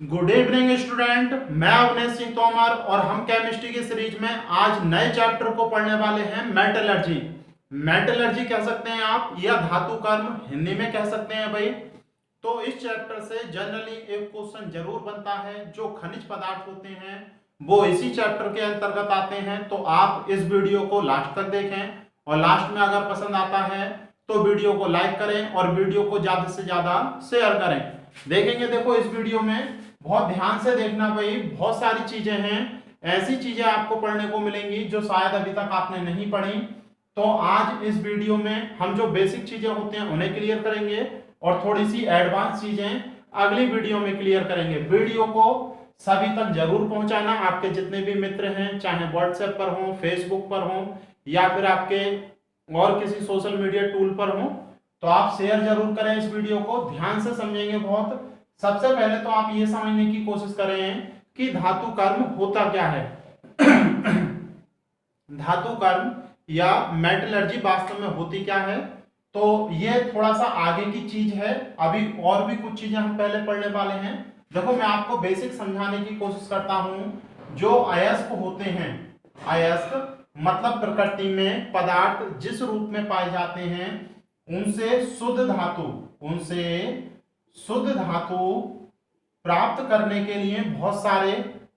Good evening student. मैं अवनेश सिंह तोमर और हम केमिस्ट्री की सीरीज में आज नए चैप्टर को पढ़ने वाले हैं मेटलर्जी। मेटलर्जी कह सकते हैं आप या धातु कर्म हिंदी में कह सकते हैं भाई। तो इस चैप्टर से जनरली एक क्वेश्चन जरूर बनता है। जो खनिज पदार्थ होते हैं वो इसी चैप्टर के अंतर्गत आते हैं। तो आप इस वीडियो को लास्ट तक देखें और लास्ट में अगर पसंद आता है तो वीडियो को लाइक करें और वीडियो को ज्यादा से ज्यादा शेयर करें। देखेंगे, देखो इस वीडियो में बहुत ध्यान से देखना भाई। बहुत सारी चीजें हैं, ऐसी चीजें आपको पढ़ने को मिलेंगी जो शायद अभी तक आपने नहीं पढ़ी। तो आज इस वीडियो में हम जो बेसिक चीजें होती हैं उन्हें क्लियर करेंगे और थोड़ी सी एडवांस चीजें अगली वीडियो में क्लियर करेंगे। वीडियो को सभी तक जरूर पहुंचाना। आपके जितने भी मित्र हैं, चाहे व्हाट्सएप पर हो, फेसबुक पर हो या फिर आपके और किसी सोशल मीडिया टूल पर हो, तो आप शेयर जरूर करें। इस वीडियो को ध्यान से समझेंगे बहुत। सबसे पहले तो आप ये समझने की कोशिश करें कि धातु कर्म होता क्या है। धातु कर्म या मेटलर्जी वास्तव में होती क्या है, तो ये थोड़ा सा आगे की चीज है। अभी और भी कुछ चीजें हम पहले पढ़ने वाले हैं। देखो, मैं आपको बेसिक समझाने की कोशिश करता हूं। जो अयस्क होते हैं, अयस्क मतलब प्रकृति में पदार्थ जिस रूप में पाए जाते हैं, उनसे शुद्ध धातु प्राप्त करने के लिए बहुत सारे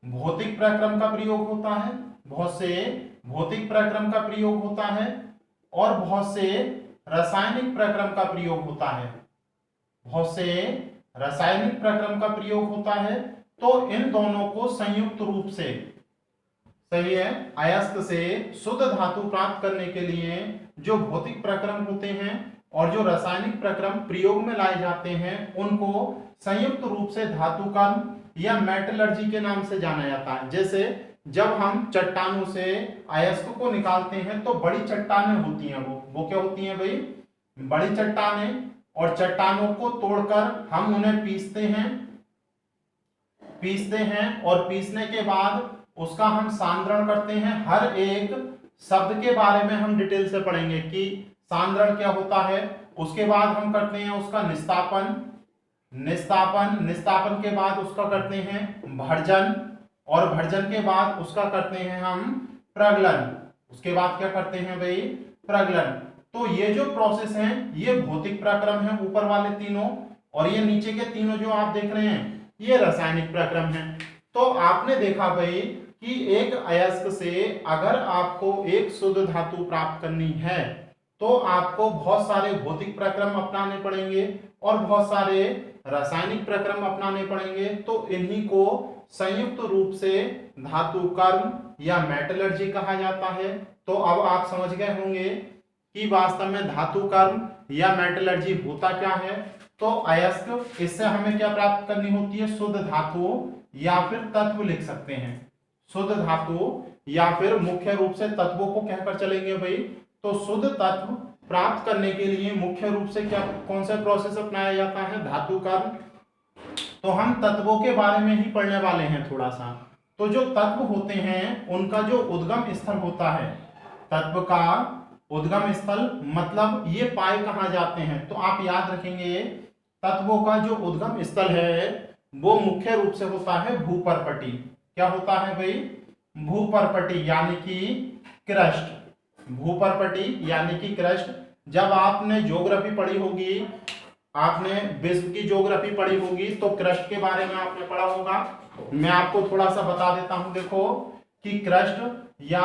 भौतिक प्रक्रम का प्रयोग होता है। बहुत से भौतिक प्रक्रम का प्रयोग होता है और बहुत से रासायनिक प्रक्रम का प्रयोग होता है। बहुत से रासायनिक प्रक्रम का प्रयोग होता है। तो इन दोनों को संयुक्त रूप से, सही है, अयस्क से शुद्ध धातु प्राप्त करने के लिए जो भौतिक प्रक्रम होते हैं और जो रासायनिक प्रक्रम प्रयोग में लाए जाते हैं, उनको संयुक्त रूप से धातु कर्म या मेटलर्जी के नाम से जाना जाता है। जैसे जब हम चट्टानों से अयस्क को निकालते हैं तो बड़ी चट्टानें होती हैं। वो क्या होती हैं भाई? बड़ी चट्टानें। और चट्टानों को तोड़कर हम उन्हें पीसते हैं और पीसने के बाद उसका हम सांद्रण करते हैं। हर एक शब्द के बारे में हम डिटेल से पढ़ेंगे कि सांद्रण क्या होता है। उसके बाद हम करते हैं उसका निस्तापन के बाद उसका करते हैं भर्जन, और भर्जन के बाद उसका करते हैं हम प्रगलन। उसके बाद क्या करते हैं भाई? प्रगलन। तो ये जो प्रोसेस है ये भौतिक प्रक्रम है, ऊपर वाले तीनों, और ये नीचे के तीनों जो आप देख रहे हैं ये रासायनिक प्रक्रम है। तो आपने देखा भाई कि एक अयस्क से अगर आपको एक शुद्ध धातु प्राप्त करनी है तो आपको बहुत सारे भौतिक प्रक्रम अपनाने पड़ेंगे और बहुत सारे रासायनिक प्रक्रम अपनाने पड़ेंगे। तो इन्हीं को संयुक्त रूप से धातु कर्म या मेटलर्जी कहा जाता है। तो अब आप समझ गए होंगे कि वास्तव में धातु कर्म या मेटलर्जी होता क्या है। तो अयस्क, इससे हमें क्या प्राप्त करनी होती है? शुद्ध धातु या फिर तत्व लिख सकते हैं। शुद्ध धातु या फिर मुख्य रूप से तत्वों को कहकर चलेंगे भाई। तो शुद्ध तत्व प्राप्त करने के लिए मुख्य रूप से कौन सा प्रोसेस अपनाया जाता है? धातु कर्म। तो हम तत्वों के बारे में ही पढ़ने वाले हैं थोड़ा सा। तो जो तत्व होते हैं उनका जो उद्गम स्थल होता है, तत्व का उद्गम स्थल मतलब ये पाए कहाँ जाते हैं, तो आप याद रखेंगे तत्वों का जो उद्गम स्थल है वो मुख्य रूप से होता है भूपर्पटी। क्या होता है भाई? भूपर्पटी यानी कि क्रस्ट। भूपर्पटी यानी कि क्रस्ट। जब आपने ज्योग्राफी पढ़ी होगी, आपने विश्व की ज्योग्राफी पढ़ी होगी, तो क्रस्ट के बारे में आपने पढ़ा होगा। मैं आपको थोड़ा सा बता देता हूं। देखो कि क्रस्ट या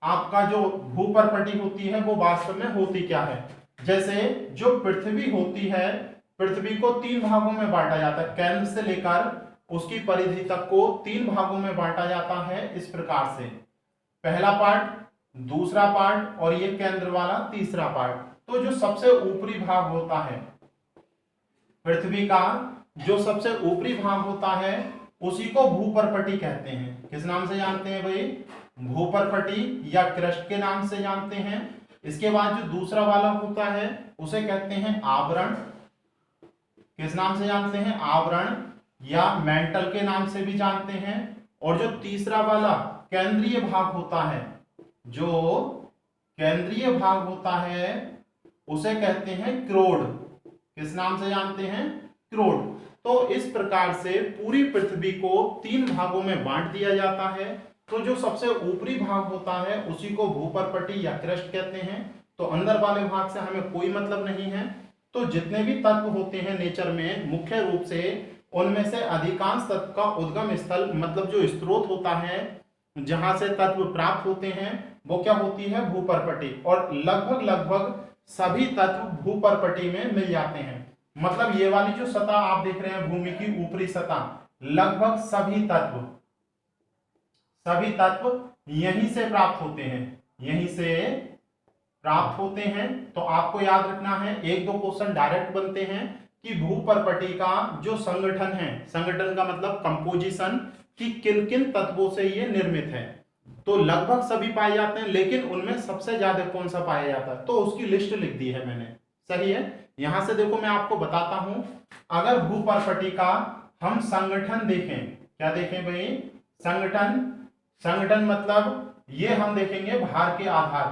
आपका जो भूपर्पटी होती है वो वास्तव में होती क्या है। जैसे जो पृथ्वी होती है, पृथ्वी को 3 भागों में बांटा जाता है। केंद्र से लेकर उसकी परिधि तक को 3 भागों में बांटा जाता है इस प्रकार से। पहला पार्ट, दूसरा पार्ट और ये केंद्र वाला तीसरा पार्ट। तो जो सबसे ऊपरी भाग होता है पृथ्वी का, जो सबसे ऊपरी भाग होता है उसी को भूपर्पटी कहते हैं। किस नाम से जानते हैं भाई? भूपर्पटी या क्रस्ट के नाम से जानते हैं। इसके बाद जो दूसरा वाला होता है उसे कहते हैं आवरण। किस नाम से जानते हैं? आवरण या मेंटल के नाम से भी जानते हैं। और जो तीसरा वाला केंद्रीय भाग होता है, जो केंद्रीय भाग होता है उसे कहते हैं क्रोड। किस नाम से जानते हैं? करोड़। तो इस प्रकार से पूरी पृथ्वी को 3 भागों में बांट दिया जाता है। तो जो सबसे ऊपरी भाग होता है उसी को भूपर्पटी या क्रस्ट कहते हैं। तो अंदर वाले भाग से हमें कोई मतलब नहीं है। तो जितने भी तत्व होते हैं नेचर में, मुख्य रूप से उनमें से अधिकांश तत्व का उद्गम स्थल, मतलब जो स्रोत होता है जहां से तत्व प्राप्त होते हैं, वो क्या होती है? भूपर्पटी। और लगभग लगभग सभी तत्व भूपर्पटी में मिल जाते हैं। मतलब ये वाली जो सतह आप देख रहे हैं भूमि की ऊपरी सतह, लगभग सभी तत्व यहीं से प्राप्त होते हैं, यहीं से प्राप्त होते हैं। तो आपको याद रखना है, एक दो क्वेश्चन डायरेक्ट बनते हैं कि भूपर्पटी का जो संगठन है, संगठन का मतलब कंपोजिशन, कि किन किन तत्वों से ये निर्मित है। तो लगभग सभी पाए जाते हैं, लेकिन उनमें सबसे ज्यादा कौन सा पाया जाता है, तो उसकी लिस्ट लिख दी है मैंने। सही है। यहां से देखो मैं आपको बताता हूं, अगर भूपर्पटी का हम संगठन देखें, क्या देखें भाई? संगठन मतलब ये हम देखेंगे भार के आधार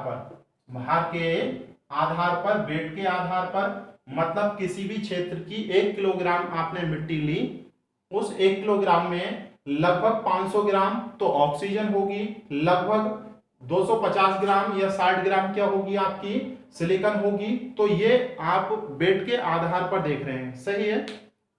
पर, वेट के आधार पर। मतलब किसी भी क्षेत्र की 1 किलोग्राम आपने मिट्टी ली, उस 1 किलोग्राम में लगभग 500 ग्राम तो ऑक्सीजन होगी, लगभग 250 ग्राम या 60 ग्राम क्या होगी? आपकी सिलिकॉन होगी। तो ये आप वेट के आधार पर देख रहे हैं। सही है।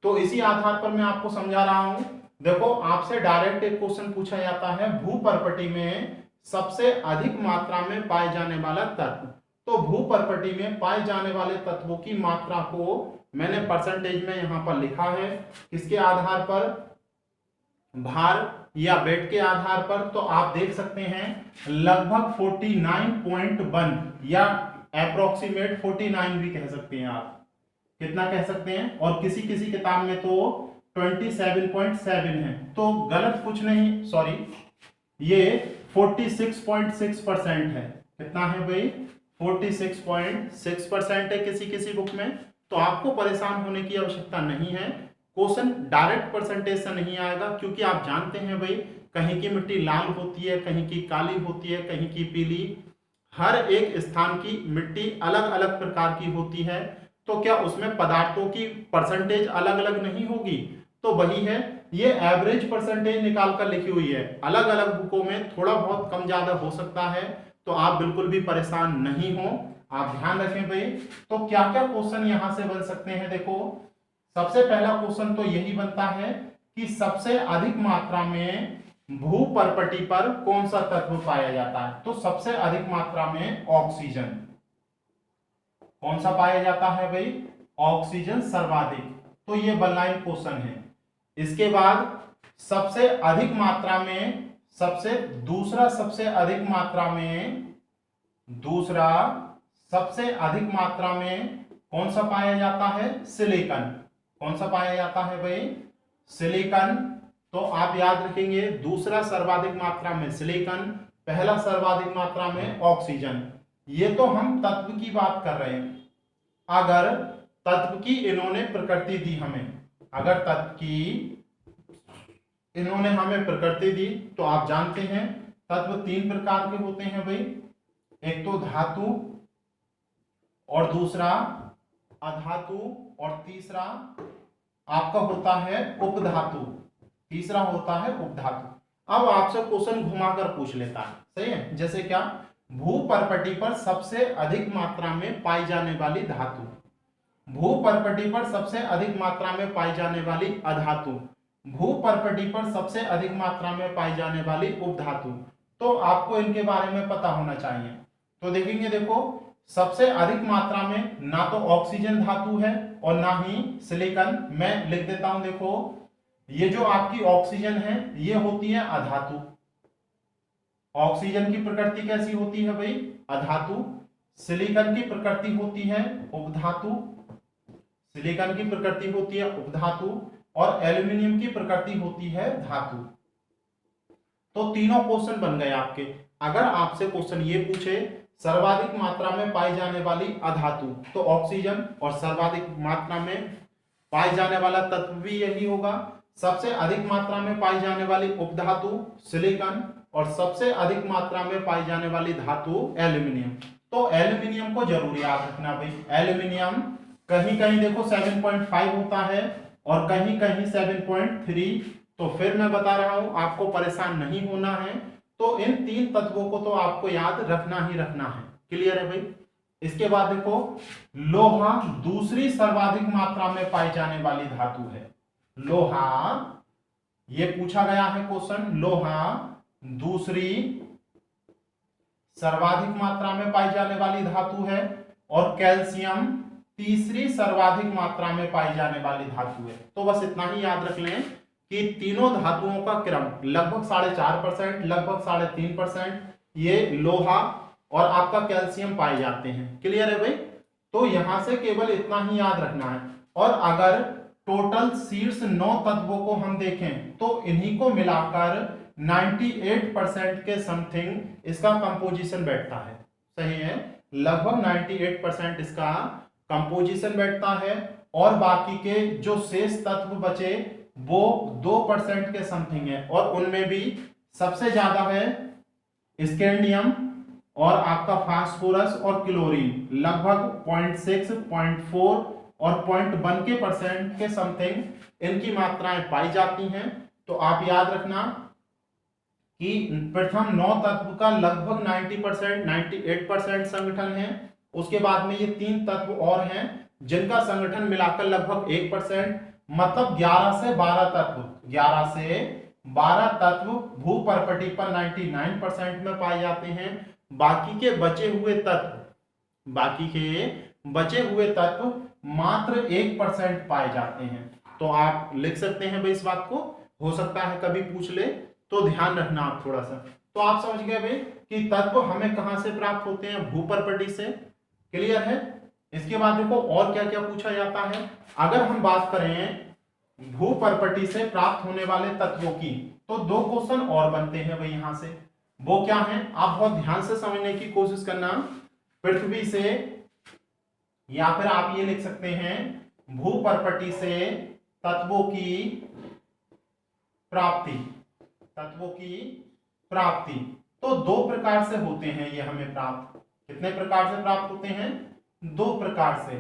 तो इसी आधार पर मैं आपको समझा रहा हूं। देखो, आपसे डायरेक्ट एक क्वेश्चन पूछा जाता है, भूपर्पटी में सबसे अधिक मात्रा में पाए जाने वाला तत्व। तो भूपर्पटी में पाए जाने वाले तत्वों की मात्रा को मैंने परसेंटेज में यहां पर लिखा है। किसके आधार पर? भार या वेट के आधार पर। तो आप देख सकते हैं लगभग 49.1 या अप्रोक्सीमेट 49 भी कह सकते हैं आप। कितना कह सकते हैं? और किसी किसी किताब में तो 27.7 है। तो गलत कुछ नहीं, सॉरी, ये 46.6% है। कितना है भाई? 46.6% है किसी किसी बुक में। तो आपको परेशान होने की आवश्यकता नहीं है। क्वेश्चन डायरेक्ट परसेंटेज से नहीं आएगा, क्योंकि आप जानते हैं भाई, कहीं की मिट्टी लाल होती है, कहीं की काली होती है, कहीं की पीली। हर एक स्थान की मिट्टी अलग अलग प्रकार की होती है। तो क्या उसमें पदार्थों की परसेंटेज अलग अलग नहीं होगी? तो वही है, ये एवरेज परसेंटेज निकाल कर लिखी हुई है। अलग अलग बुकों में थोड़ा बहुत कम ज्यादा हो सकता है। तो आप बिल्कुल भी परेशान नहीं हो, आप ध्यान रखें भाई। तो क्या क्या क्वेश्चन यहां से बन सकते हैं? देखो, सबसे पहला क्वेश्चन तो यही बनता है कि सबसे अधिक मात्रा में भूपर्पटी पर कौन सा तत्व पाया जाता है? तो सबसे अधिक मात्रा में ऑक्सीजन। कौन सा पाया जाता है भाई? ऑक्सीजन सर्वाधिक। तो ये वन लाइन क्वेश्चन है। इसके बाद सबसे अधिक मात्रा में दूसरा सबसे अधिक मात्रा में कौन सा पाया जाता है? सिलिकॉन। कौन सा पाया जाता है भाई? सिलिकॉन। तो आप याद रखेंगे, दूसरा सर्वाधिक मात्रा में सिलिकॉन, पहला सर्वाधिक मात्रा में ऑक्सीजन। ये तो हम तत्व की बात कर रहे हैं। अगर तत्व की इन्होंने प्रकृति दी हमें, अगर तत्व की इन्होंने हमें प्रकृति दी, तो आप जानते हैं तत्व 3 प्रकार के होते हैं भाई। एक तो धातु, और दूसरा अधातु, और तीसरा आपका होता है उपधातु। तीसरा होता है उपधातु। अब आपसे क्वेश्चन घुमाकर पूछ लेता है, सही है। जैसे क्या? भूपर्पटी पर सबसे अधिक मात्रा में पाई जाने वाली धातु, भूपर्पटी पर सबसे अधिक मात्रा में पाई जाने वाली अधातु, भूपर्पटी पर सबसे अधिक मात्रा में पाई जाने वाली उपधातु। तो आपको इनके बारे में पता होना चाहिए। तो देखेंगे, देखो, सबसे अधिक मात्रा में ना तो ऑक्सीजन धातु है और ना ही सिलिकॉन। मैं लिख देता हूं, देखो, ये जो आपकी ऑक्सीजन है ये होती है अधातु। ऑक्सीजन की प्रकृति कैसी होती है भाई? अधातु। सिलिकॉन की प्रकृति होती है उपधातु। सिलिकॉन की प्रकृति होती है उपधातु, और एल्यूमिनियम की प्रकृति होती है धातु। तो तीनों क्वेश्चन बन गए आपके। अगर आपसे क्वेश्चन ये पूछे सर्वाधिक मात्रा में पाई जाने वाली अधातु, तो ऑक्सीजन, और सर्वाधिक मात्रा में पाई जाने वाला तत्व भी यही होगा। सबसे अधिक मात्रा में पाई जाने वाली उपधातु सिलिकॉन, और सबसे अधिक मात्रा में पाई जाने वाली धातु एल्यूमिनियम। तो एल्यूमिनियम को जरूर याद रखना भाई। एल्यूमिनियम कहीं कहीं देखो 7.5 होता है, और कहीं कहीं 7.3। तो फिर मैं बता रहा हूं आपको परेशान नहीं होना है, तो इन 3 तत्वों को तो आपको याद रखना ही रखना है। क्लियर है भाई। इसके बाद देखो, लोहा दूसरी सर्वाधिक मात्रा में पाई जाने वाली धातु है। लोहा, ये पूछा गया है क्वेश्चन, लोहा दूसरी सर्वाधिक मात्रा में पाई जाने वाली धातु है और कैल्शियम तीसरी सर्वाधिक मात्रा में पाई जाने वाली धातु है। तो बस इतना ही याद रख लें कि तीनों धातुओं का क्रम लगभग 4.5%, लगभग 3.5% ये लोहा और आपका कैल्शियम पाए जाते हैं। क्लियर है भाई। तो यहां से केवल इतना ही याद रखना है। और अगर टोटल शीर्ष 9 तत्वों को हम देखें तो इन्हीं को मिलाकर 98% के समथिंग इसका कंपोजिशन बैठता है। सही है, लगभग 98% इसका कंपोजिशन बैठता है और बाकी के जो शेष तत्व बचे वो 2% के समथिंग है और उनमें भी सबसे ज्यादा है स्कैंडियम और आपका फास्फोरस और क्लोरीन, लगभग 0.6, 0.4 और 0.1% के समथिंग इनकी मात्राएं पाई जाती हैं। तो आप याद रखना कि प्रथम 9 तत्व का लगभग 90%, 98% संगठन है। उसके बाद में ये 3 तत्व और हैं जिनका संगठन मिलाकर लगभग 1%, मतलब 11 से 12 तत्व, 11 से 12 तत्व भूपर्पटी पर 99% में पाए जाते हैं। बाकी के बचे हुए तत्व मात्र 1% पाए जाते हैं। तो आप लिख सकते हैं भाई इस बात को, हो सकता है कभी पूछ ले, तो ध्यान रखना आप थोड़ा सा। तो आप समझ गए भाई कि तत्व हमें कहां से प्राप्त होते हैं, भूपर्पटी से। क्लियर है। इसके बाद देखो और क्या क्या पूछा जाता है। अगर हम बात करें भूपर्पटी से प्राप्त होने वाले तत्वों की, तो 2 क्वेश्चन और बनते हैं भाई यहां से। वो क्या है, आप बहुत ध्यान से समझने की कोशिश करना। पृथ्वी से, या फिर आप ये लिख सकते हैं भूपर्पटी से तत्वों की प्राप्ति। तो 2 प्रकार से होते हैं ये हमें प्राप्त। कितने प्रकार से प्राप्त होते हैं, 2 प्रकार से।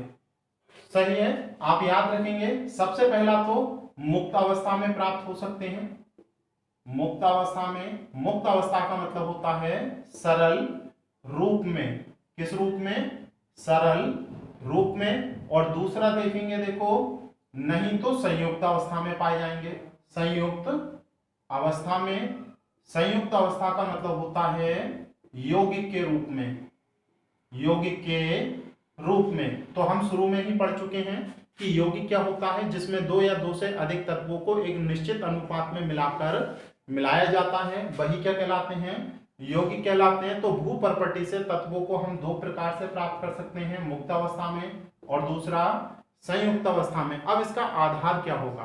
सही है, आप याद रखेंगे। सबसे पहला तो मुक्त अवस्था में प्राप्त हो सकते हैं। मुक्त अवस्था का मतलब होता है सरल रूप में। किस रूप में, सरल रूप में। और दूसरा देखेंगे, देखो नहीं तो संयुक्त अवस्था में पाए जाएंगे। संयुक्त अवस्था का मतलब होता है यौगिक के रूप में। तो हम शुरू में ही पढ़ चुके हैं कि यौगिक क्या होता है, जिसमें 2 या 2 से अधिक तत्वों को एक निश्चित अनुपात में मिलाया जाता है, वही क्या कहलाते हैं, यौगिक कहलाते हैं। तो भूपर्पटी से तत्वों को हम 2 प्रकार से प्राप्त कर सकते हैं, मुक्त अवस्था में और दूसरा संयुक्त अवस्था में। अब इसका आधार क्या होगा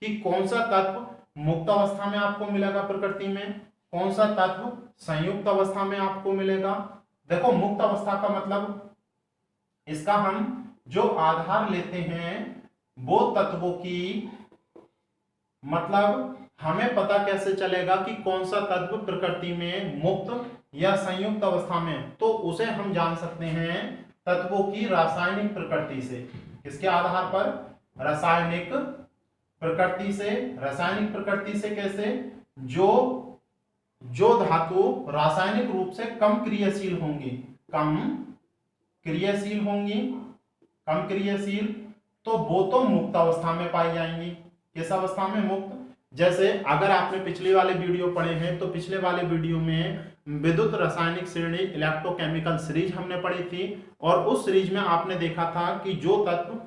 कि कौन सा तत्व मुक्त अवस्था में आपको मिलेगा प्रकृति में, कौन सा तत्व संयुक्त अवस्था में आपको मिलेगा। देखो मुक्त अवस्था का मतलब, इसका हम जो आधार लेते हैं वो तत्वों की, मतलब हमें पता कैसे चलेगा कि कौन सा तत्व प्रकृति में मुक्त या संयुक्त अवस्था में, तो उसे हम जान सकते हैं तत्वों की रासायनिक प्रकृति से। किसके आधार पर, रासायनिक प्रकृति से। रासायनिक प्रकृति से कैसे, जो धातु रासायनिक रूप से कम क्रियाशील होंगी, तो वो तो मुक्त अवस्था में पाई जाएंगी। किस अवस्था में, मुक्त। जैसे अगर आपने पिछले वाले वीडियो पढ़े हैं तो पिछले वाले वीडियो में विद्युत रासायनिक श्रेणी, इलेक्ट्रोकेमिकल सीरीज हमने पढ़ी थी, और उस सीरीज में आपने देखा था कि जो तत्व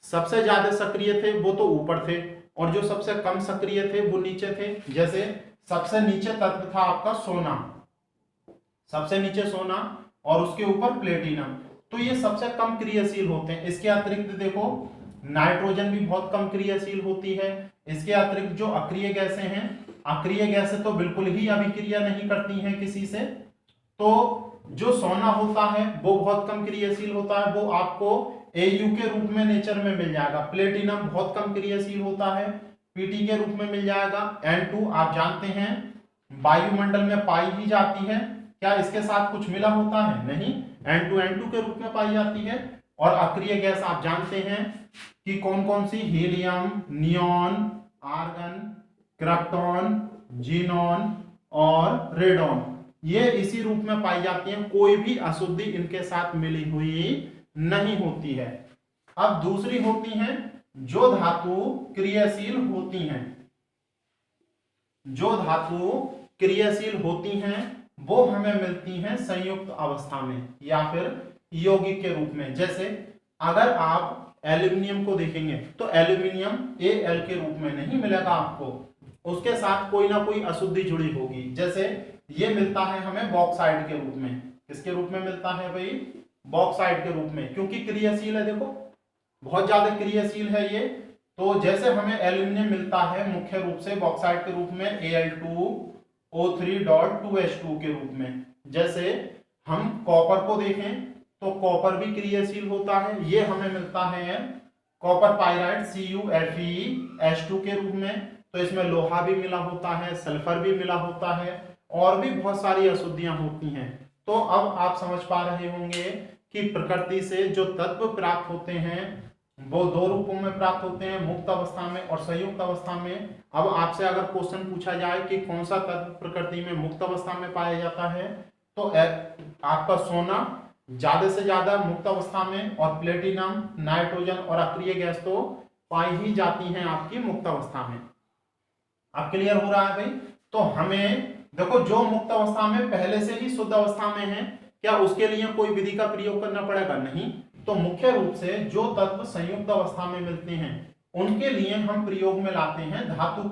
सबसे ज्यादा सक्रिय थे वो तो ऊपर थे और जो सबसे कम सक्रिय थे वो नीचे थे। जैसे सबसे नीचे तत्व था आपका सोना, सबसे नीचे सोना और उसके ऊपर प्लेटिनम, तो ये सबसे कम क्रियाशील होते हैं। इसके अतिरिक्त देखो नाइट्रोजन भी बहुत कम क्रियाशील होती है। इसके अतिरिक्त जो अक्रिय गैसें हैं, अक्रिय गैसें तो बिल्कुल ही अभिक्रिया नहीं करती हैं किसी से। तो जो सोना होता है वो बहुत कम क्रियाशील होता है, वो आपको AU के रूप में नेचर में मिल जाएगा। प्लेटिनम बहुत कम क्रियाशील होता है, PT के रूप में मिल जाएगा। N2 आप जानते हैं वायुमंडल में पाई ही जाती है, क्या इसके साथ कुछ मिला होता है, नहीं, N2 के रूप में पाई जाती है। और अक्रिय गैस आप जानते हैं कि कौन कौन सी, helium, neon, argon, krypton, xenon और रेडॉन, ये इसी रूप में पाई जाती हैं। कोई भी अशुद्धि इनके साथ मिली हुई नहीं होती है। अब दूसरी होती हैं जो धातु क्रियाशील होती हैं। जो धातु क्रियाशील होती हैं वो हमें मिलती हैं संयुक्त अवस्था में या फिर यौगिक के रूप में। जैसे अगर आप एल्यूमिनियम को देखेंगे तो एल्यूमिनियम Al के रूप में नहीं मिलेगा आपको, उसके साथ कोई ना कोई अशुद्धि जुड़ी होगी। जैसे ये मिलता है हमें बॉक्साइड के रूप में। किसके रूप में मिलता है भाई? बॉक्साइड के रूप में, क्योंकि क्रियाशील है, देखो बहुत ज्यादा क्रियाशील है ये। तो जैसे हमें एल्यूमिनियम मिलता है मुख्य रूप से बॉक्साइड के रूप में Al2O3.2H2 के रूप में। जैसे हम कॉपर को देखें तो कॉपर भी क्रियाशील होता है, ये हमें मिलता है कॉपर पाइराइड CuFeH2 के रूप में। तो इसमें लोहा भी मिला होता है, सल्फर भी मिला होता है और भी बहुत सारी अशुद्धियां होती हैं। तो अब आप समझ पा रहे होंगे कि प्रकृति से जो तत्व प्राप्त होते हैं वो दो रूपों में प्राप्त होते हैं, मुक्त अवस्था में और संयुक्त अवस्था में। अब आपसे अगर क्वेश्चन पूछा जाए कि कौन सा तत्व प्रकृति में मुक्त अवस्था में पाया जाता है, तो आपका सोना ज्यादा से ज्यादा मुक्त अवस्था में, और प्लेटिनम, नाइट्रोजन और अक्रिय गैस तो पाई ही जाती हैं आपकी मुक्त अवस्था में। अब क्लियर हो रहा है भाई? तो हमें देखो जो मुक्त अवस्था में पहले से ही शुद्ध अवस्था में है, क्या उसके लिए कोई विधि का प्रयोग करना पड़ेगा? नहीं। तो मुख्य रूप से जो तत्व संयुक्त अवस्था में मिलते हैं उनके लिए हम प्रयोग में लाते हैं धातु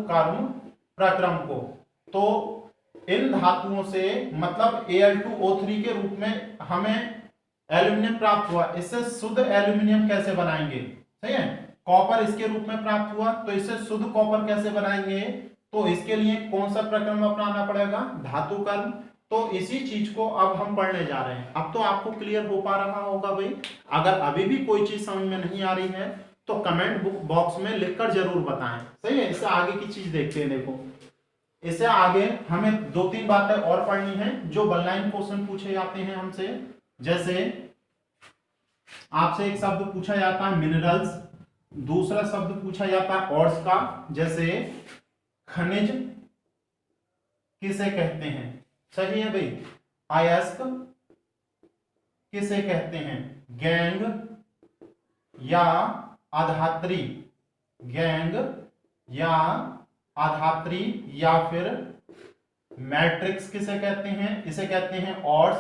कर्म प्रक्रम को। तो इन धातुओं से मतलब Al2O3 के रूप में हमें एल्यूमिनियम प्राप्त हुआ, इससे शुद्ध एल्यूमिनियम कैसे बनाएंगे? सही है। कॉपर इसके रूप में प्राप्त हुआ, तो इससे शुद्ध कॉपर कैसे बनाएंगे? तो इसके लिए कौन सा प्रक्रम अपनाना पड़ेगा? धातु कर्म। तो इसी चीज को अब हम पढ़ने जा रहे हैं। अब तो आपको क्लियर हो पा रहा होगा भाई। अगर अभी भी कोई चीज समझ में नहीं आ रही है तो कमेंट बॉक्स में लिखकर जरूर बताएं। सही है। इससे आगे की चीज देखते हैं। देखो इससे आगे हमें दो तीन बातें और पढ़नी है जो वन लाइन क्वेश्चन पूछे जाते हैं हमसे। जैसे आपसे एक शब्द पूछा जाता है मिनरल्स, दूसरा शब्द पूछा जाता है ऑर्स का। जैसे खनिज किसे कहते हैं? सही है भाई। अयस्क किसे कहते हैं? गैंग या अधात्री? गैंग या अधात्री या फिर मैट्रिक्स किसे कहते हैं? इसे कहते हैं ऑर्स,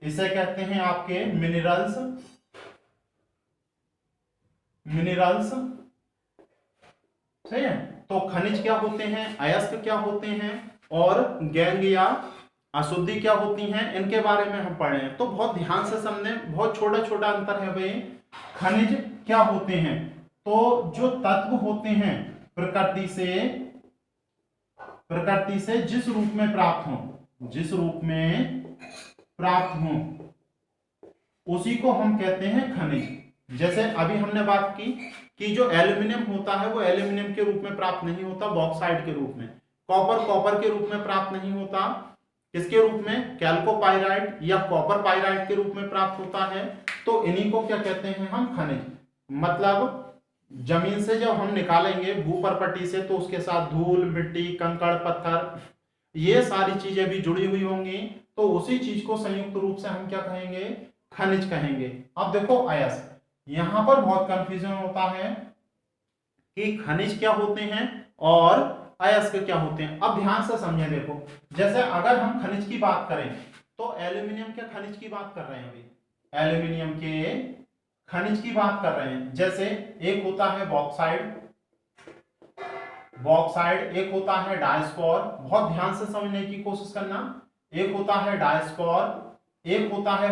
इसे कहते हैं आपके मिनरल्स। सही है। तो खनिज क्या होते हैं, अयस्क क्या होते हैं और गैंग या अशुद्धि क्या होती हैं, इनके बारे में हम पढ़े हैं। तो बहुत ध्यान से समझे, बहुत छोटा छोटा अंतर है भाई। खनिज क्या होते हैं? तो जो तत्व होते हैं प्रकृति से जिस रूप में प्राप्त हो उसी को हम कहते हैं खनिज। जैसे अभी हमने बात की कि जो एल्यूमिनियम होता है वो एल्यूमिनियम के रूप में प्राप्त नहीं होता, बॉक्साइड के रूप में। कॉपर के रूप में प्राप्त नहीं होता, किसके रूप में? कैल्कोपाइराइट या कॉपर पाइराइट के रूप में प्राप्त होता है। तो इन्हीं को क्या कहते हैं हम? खनिज। मतलब जमीन से जब हम निकालेंगे भूपर्पट्टी से तो उसके साथ धूल, मिट्टी, कंकड़, पत्थर, ये सारी चीजें भी जुड़ी हुई होंगी। तो उसी चीज को संयुक्त रूप से हम क्या कहेंगे? खनिज कहेंगे। अब देखो अयस्क, यहां पर बहुत कंफ्यूजन होता है कि खनिज क्या होते हैं और अयस्क क्या होते हैं। अब ध्यान से समझे। देखो जैसे अगर हम खनिज की बात करें तो एल्यूमिनियम के खनिज की बात कर रहे हैं अभी, एल्यूमिनियम के खनिज की बात कर रहे हैं। जैसे एक होता है बॉक्साइड, एक होता है डायस्कोर। बहुत ध्यान से समझने की कोशिश करना। एक होता है डायस्कोर, एक होता है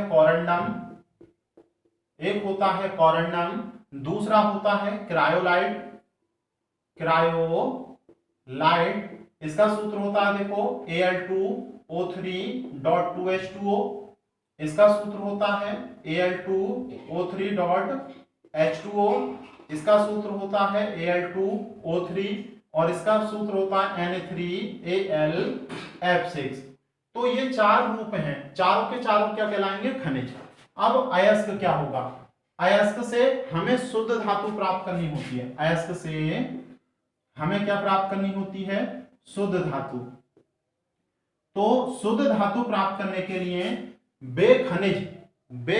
कोरंडम, दूसरा होता है क्रायोलाइट। इसका सूत्र होता है देखो Al2O3.2H2O, इसका सूत्र होता है Al2O3.H2O, इसका सूत्र होता है Al2O3 और इसका सूत्र होता है Na3Al(F6). तो ये चार रूप हैं, चारों के चारों क्या कहलाएंगे? खनिज। अब अयस्क क्या होगा? अयस्क से हमें शुद्ध धातु प्राप्त करनी होती है, अयस्क से हमें क्या प्राप्त करनी होती है, शुद्ध धातु। तो शुद्ध धातु प्राप्त करने के लिए वे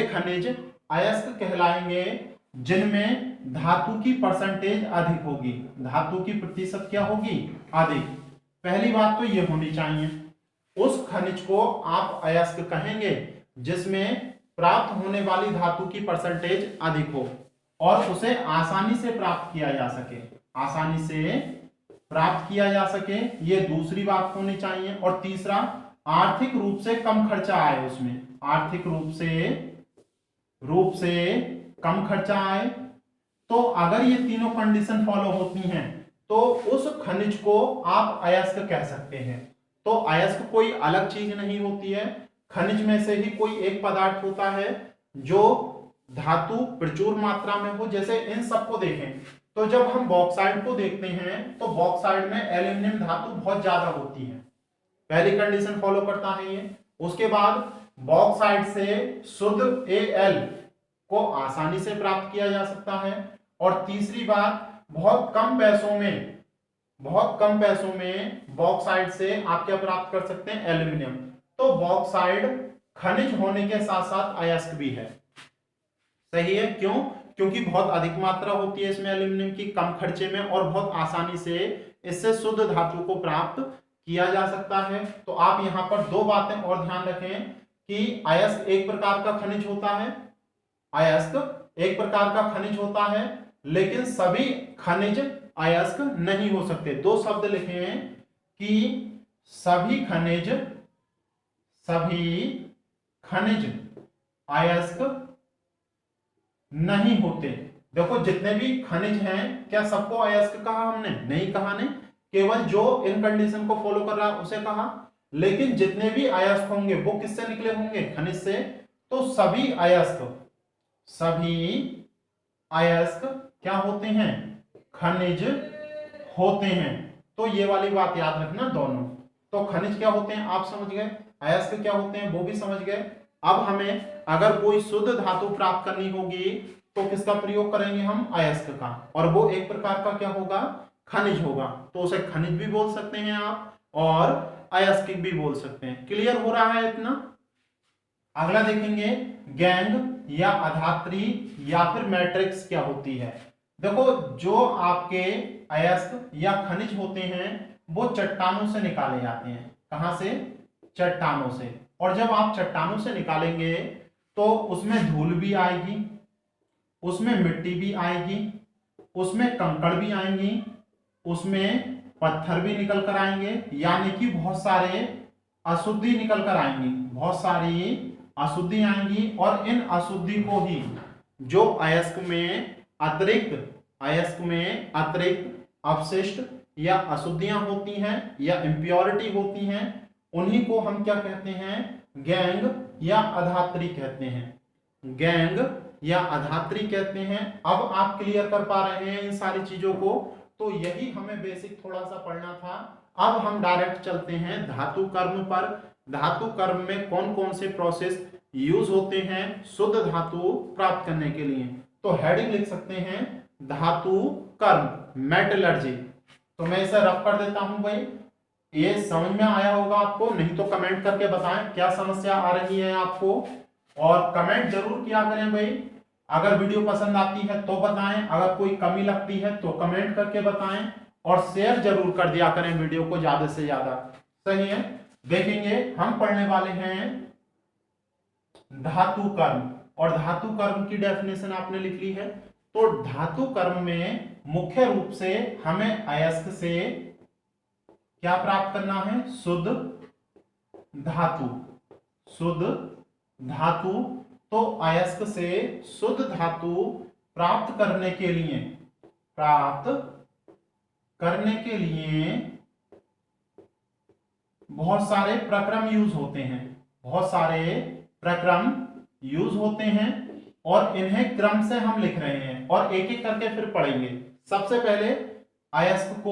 खनिज अयस्क कहलाएंगे जिनमें धातु की परसेंटेज अधिक होगी, धातु की प्रतिशत क्या होगी, अधिक। पहली बात तो ये होनी चाहिए, उस खनिज को आप अयस्क कहेंगे जिसमें प्राप्त होने वाली धातु की परसेंटेज अधिक हो और उसे आसानी से प्राप्त किया जा सके, आसानी से प्राप्त किया जा सके, ये दूसरी बात होनी चाहिए। और तीसरा, आर्थिक रूप से कम खर्चा आए उसमें, आर्थिक रूप से कम खर्चा आए। तो अगर ये तीनों कंडीशन फॉलो होती हैं तो उस खनिज को आप अयस्क कह सकते हैं। तो अयस्क कोई अलग चीज नहीं होती है, खनिज में से ही कोई एक पदार्थ होता है जो धातु प्रचुर मात्रा में हो। जैसे इन सबको देखें तो जब हम बॉक्साइड को देखते हैं तो बॉक्साइड में एल्यूमिनियम धातु बहुत ज्यादा होती है, पहली कंडीशन फॉलो करता है ये। उसके बाद बॉक्साइड से शुद्ध Al को आसानी से प्राप्त किया जा सकता है। और तीसरी बात, बहुत कम पैसों में बॉक्साइड से आप क्या प्राप्त कर सकते हैं, एल्यूमिनियम। तो बॉक्साइड खनिज होने के साथ साथ अयस्क भी है, सही है। क्यों? क्योंकि बहुत अधिक मात्रा होती है इसमें एल्यूमिनियम की, कम खर्चे में, और बहुत आसानी से इससे शुद्ध धातु को प्राप्त किया जा सकता है। तो आप यहां पर दो बातें और ध्यान रखें कि अयस्क एक प्रकार का खनिज होता है, अयस्क एक प्रकार का खनिज होता है, लेकिन सभी खनिज अयस्क नहीं हो सकते। दो शब्द लिखे हैं कि सभी खनिज अयस्क नहीं होते। देखो जितने भी खनिज हैं, क्या सबको अयस्क कहा हमने? नहीं कहा ने, केवल जो इन कंडीशन को फॉलो कर रहा है उसे कहा। लेकिन जितने भी अयस्क होंगे वो किससे निकले होंगे? खनिज से। तो सभी अयस्क क्या होते हैं? खनिज होते हैं। तो ये वाली बात याद रखना दोनों। तो खनिज क्या होते हैं आप समझ गए, अयस्क क्या होते हैं वो भी समझ गए। अब हमें अगर कोई शुद्ध धातु प्राप्त करनी होगी तो किसका प्रयोग करेंगे हम? अयस्क का। और वो एक प्रकार का क्या होगा? खनिज होगा। तो उसे खनिज भी बोल सकते हैं आप और अयस्क भी बोल सकते हैं। क्लियर हो रहा है इतना? अगला देखेंगे, गैंग या अधात्री या फिर मैट्रिक्स क्या होती है। देखो जो आपके अयस्क या खनिज होते हैं वो चट्टानों से निकाले जाते हैं। कहां से? चट्टानों से। और जब आप चट्टानों से निकालेंगे तो उसमें धूल भी आएगी, उसमें मिट्टी भी आएगी, उसमें कंकड़ भी आएंगी, उसमें पत्थर भी निकल कर आएंगे, यानी कि बहुत सारे अशुद्धि निकल कर आएंगी, बहुत सारी अशुद्धि आएंगी। और इन अशुद्धि को ही जो अयस्क में अतिरिक्त अपशिष्ट या अशुद्धियां होती हैं या इम्प्योरिटी होती हैं, उन्हीं को हम क्या कहते हैं? गैंग या अधात्री कहते हैं। गैंग या अधात्री कहते हैं। अब आप क्लियर कर पा रहे हैं इन सारी चीजों को? तो यही हमें बेसिक थोड़ा सा पढ़ना था। अब हम डायरेक्ट चलते हैं धातु कर्म पर। धातु कर्म में कौन कौन से प्रोसेस यूज होते हैं शुद्ध धातु प्राप्त करने के लिए? तो हेडिंग लिख सकते हैं धातु कर्म, मेटलर्जी। तो मैं इसे रफ कर देता हूं भाई, ये समझ में आया होगा आपको। नहीं तो कमेंट करके बताएं क्या समस्या आ रही है आपको, और कमेंट जरूर किया करें भाई। अगर वीडियो पसंद आती है तो बताएं, अगर कोई कमी लगती है तो कमेंट करके बताएं, और शेयर जरूर कर दिया करें वीडियो को ज्यादा से ज्यादा, सही है। देखेंगे हम पढ़ने वाले हैं धातु कर्म, और धातु कर्म की डेफिनेशन आपने लिख ली है। तो धातु कर्म में मुख्य रूप से हमें अयस्क से क्या प्राप्त करना है? शुद्ध धातु, शुद्ध धातु। तो अयस्क से शुद्ध धातु प्राप्त करने के लिए बहुत सारे प्रक्रम यूज होते हैं, बहुत सारे प्रक्रम यूज होते हैं, और इन्हें क्रम से हम लिख रहे हैं और एक एक करके फिर पढ़ेंगे। सबसे पहले अयस्क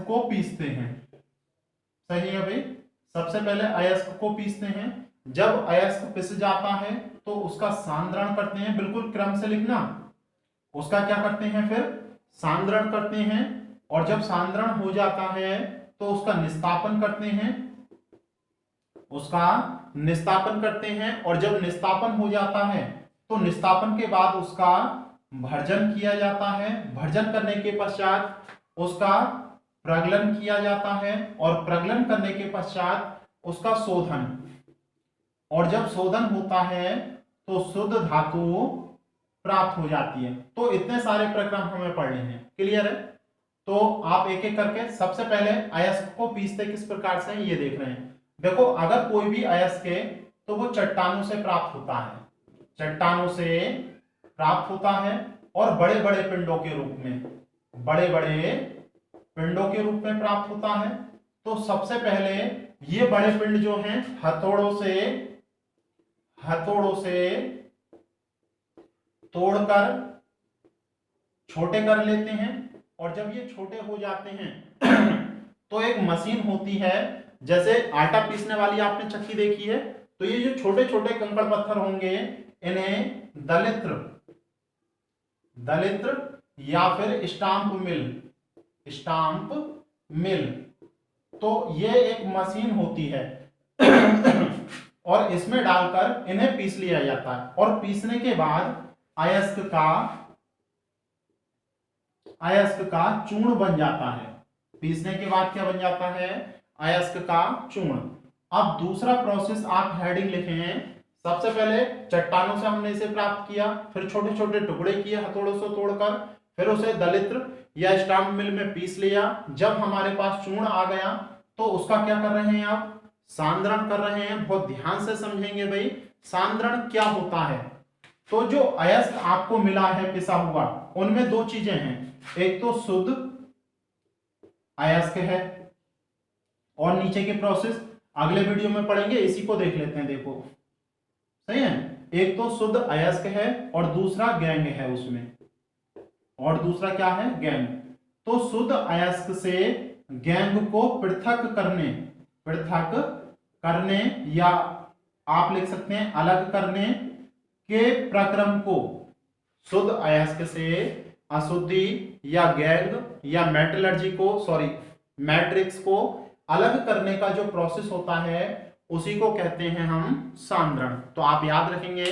को पीसते हैं, सही है भाई। सबसे पहले अयस्क को पीसते हैं। जब अयस्क पिस जाता है तो उसका सांद्रण करते हैं, बिल्कुल क्रम से लिखना, उसका क्या करते हैं फिर सांद्रण करते हैं, और जब सांद्रण हो जाता है तो उसका निस्तापन करते हैं, उसका निस्तापन करते हैं, और जब निस्तापन हो जाता है तो निस्तापन के बाद उसका भर्जन किया जाता है, भर्जन करने के पश्चात उसका प्रगलन किया जाता है, और प्रगलन करने के पश्चात उसका शोधन, और जब शोधन होता है तो शुद्ध धातु प्राप्त हो जाती है। तो इतने सारे प्रक्रम हमें पढ़ने हैं, क्लियर है। तो आप एक एक करके, सबसे पहले अयस्क को पीसते किस प्रकार से ये देख रहे हैं। देखो, अगर कोई भी अयस्क है तो वो चट्टानों से प्राप्त होता है, चट्टानों से प्राप्त होता है, और बड़े बड़े पिंडों के रूप में, बड़े बड़े पिंडों के रूप में प्राप्त होता है। तो सबसे पहले ये बड़े पिंड जो हैं हथौड़ों से तोड़कर छोटे कर लेते हैं, और जब ये छोटे हो जाते हैं तो एक मशीन होती है, जैसे आटा पीसने वाली आपने चक्की देखी है, तो ये जो छोटे छोटे कंकड़ पत्थर होंगे इन्हें दलित्र या फिर स्टाम्प मिल, तो ये एक मशीन होती है और इसमें डालकर इन्हें पीस लिया जाता है, और पीसने के बाद अयस्क का चूर्ण बन जाता है। पीसने के बाद क्या बन जाता है, अयस्क का चूर्ण। अब दूसरा प्रोसेस आप हेडिंग लिखे हैं, सबसे पहले चट्टानों से हमने इसे प्राप्त किया, फिर छोटे छोटे टुकड़े किए हथौड़ों से तोड़कर, फिर उसे दलित्र या स्टाम्प मिल में पीस लिया। जब हमारे पास चूर्ण आ गया तो उसका क्या कर रहे हैं आप, सांद्रण कर रहे हैं। बहुत ध्यान से समझेंगे भाई, सांद्रण क्या होता है। तो जो अयस्क आपको मिला है पिसा हुआ, उनमें दो चीजें हैं, एक तो शुद्ध अयस्क है, और नीचे की प्रोसेस अगले वीडियो में पढ़ेंगे, इसी को देख लेते हैं। देखो सही है, एक तो शुद्ध अयस्क है और दूसरा गैंग है उसमें, और दूसरा क्या है, गैंग। तो शुद्ध अयस्क से गैंग को पृथक करने या आप लिख सकते हैं अलग करने के प्रक्रम को शुद्ध अयस्क से अशुद्धि या गैंग या मैट्रिक्स को अलग करने का जो प्रोसेस होता है उसी को कहते हैं हम सांद्रण। तो आप याद रखेंगे,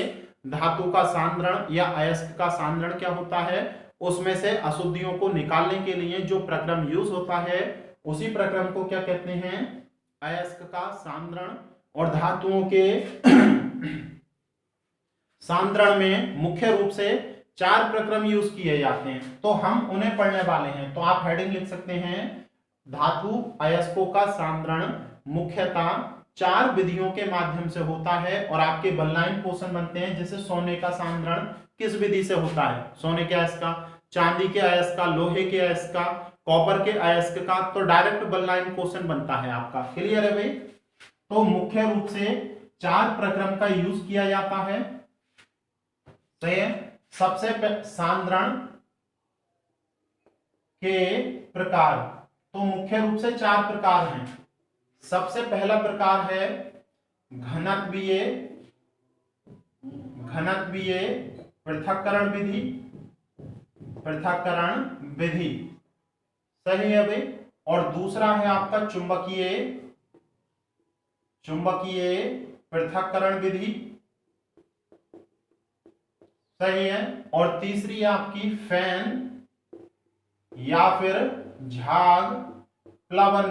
धातु का सांद्रण या अयस्क का सांद्रण क्या होता है, उसमें से अशुद्धियों को निकालने के लिए जो प्रक्रम यूज होता है उसी प्रक्रम को क्या कहते हैं, अयस्क का सांद्रण। और धातुओं के सांद्रण में मुख्य रूप से 4 प्रक्रम यूज किए जाते हैं, तो हम उन्हें पढ़ने वाले हैं। तो आप हेडिंग लिख सकते हैं, धातु अयस्कों का सांद्रण मुख्यतः 4 विधियों के माध्यम से होता है, और आपके 1 लाइन क्वेश्चन बनते हैं, जैसे सोने का सांद्रण किस विधि से होता है, सोने के अयस्क का, चांदी के अयस्क का, लोहे के अयस्क का, कॉपर के अयस्क का, तो डायरेक्ट 1 लाइन क्वेश्चन बनता है आपका, क्लियर है भाई। तो मुख्य रूप से 4 प्रक्रम का यूज किया जाता है, सही है। सबसे सांद्रण के प्रकार, तो मुख्य रूप से 4 प्रकार हैं। सबसे पहला प्रकार है घनत्वीय पृथक्करण विधि, सही है भाई। और दूसरा है आपका चुंबकीय पृथक्करण विधि, सही है। और तीसरी आपकी फैन या फिर झाग प्लवन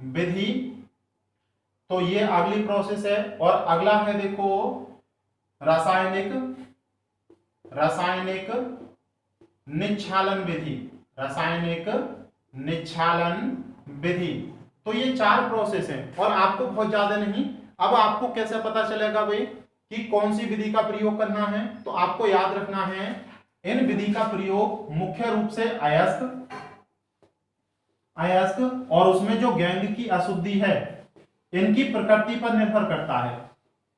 विधि, तो ये अगली प्रोसेस है। और अगला है देखो रासायनिक निच्छालन विधि, तो ये 4 प्रोसेस है। और आपको बहुत ज्यादा नहीं, अब आपको कैसे पता चलेगा भाई कि कौन सी विधि का प्रयोग करना है, तो आपको याद रखना है इन विधि का प्रयोग मुख्य रूप से अयस्क और उसमें जो गैंग की अशुद्धि है इनकी प्रकृति पर निर्भर करता है,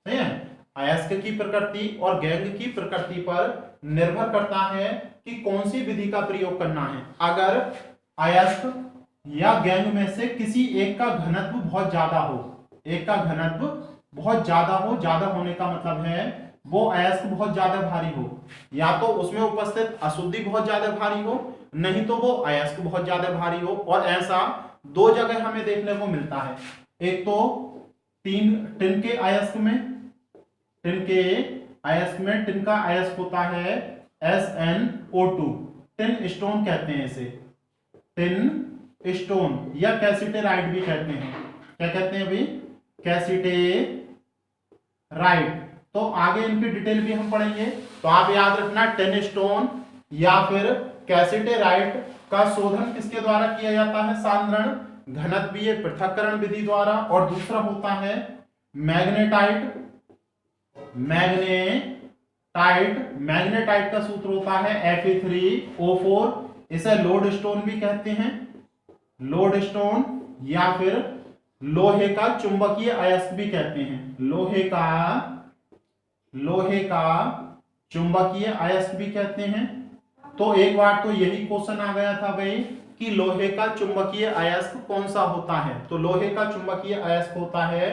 सही है। अयस्क की प्रकृति और गैंग की प्रकृति पर निर्भर करता है कि कौन सी विधि का प्रयोग करना है। अगर अयस्क या गैंग में से किसी एक का घनत्व बहुत ज्यादा हो, एक का घनत्व बहुत ज्यादा हो, ज्यादा होने का मतलब है वो अयस्क बहुत ज्यादा भारी हो, या तो उसमें उपस्थित अशुद्धि बहुत ज्यादा भारी हो, नहीं तो वो अयस्क बहुत ज्यादा भारी हो। और ऐसा दो जगह हमें देखने को मिलता है, एक तो टिन के अयस्क में, टिन के अयस्क में, टिन का अयस्क होता है SnO2, टिन स्टोन कहते हैं इसे, टिन स्टोन या कैसिटेराइट भी कहते हैं। क्या कहते हैं अभी? कैसिटेराइट। तो आगे इनकी डिटेल भी हम पढ़ेंगे, तो आप याद रखना टिन स्टोन या फिर कैसिटेराइट का शोधन किसके द्वारा किया जाता है? सांद्रण घनत्वीय पृथक्करण विधि द्वारा। और दूसरा होता है मैग्नेटाइट। मैग्नेटाइट का सूत्र होता है Fe3O4, इसे लोड स्टोन भी कहते हैं, लोड स्टोन, या फिर लोहे का चुंबकीय अयस्क भी कहते हैं, लोहे का चुंबकीय अयस्क भी कहते हैं। तो एक बार तो यही क्वेश्चन आ गया था भाई कि लोहे का चुंबकीय अयस्क कौन सा होता है, तो लोहे का चुंबकीय अयस्क होता है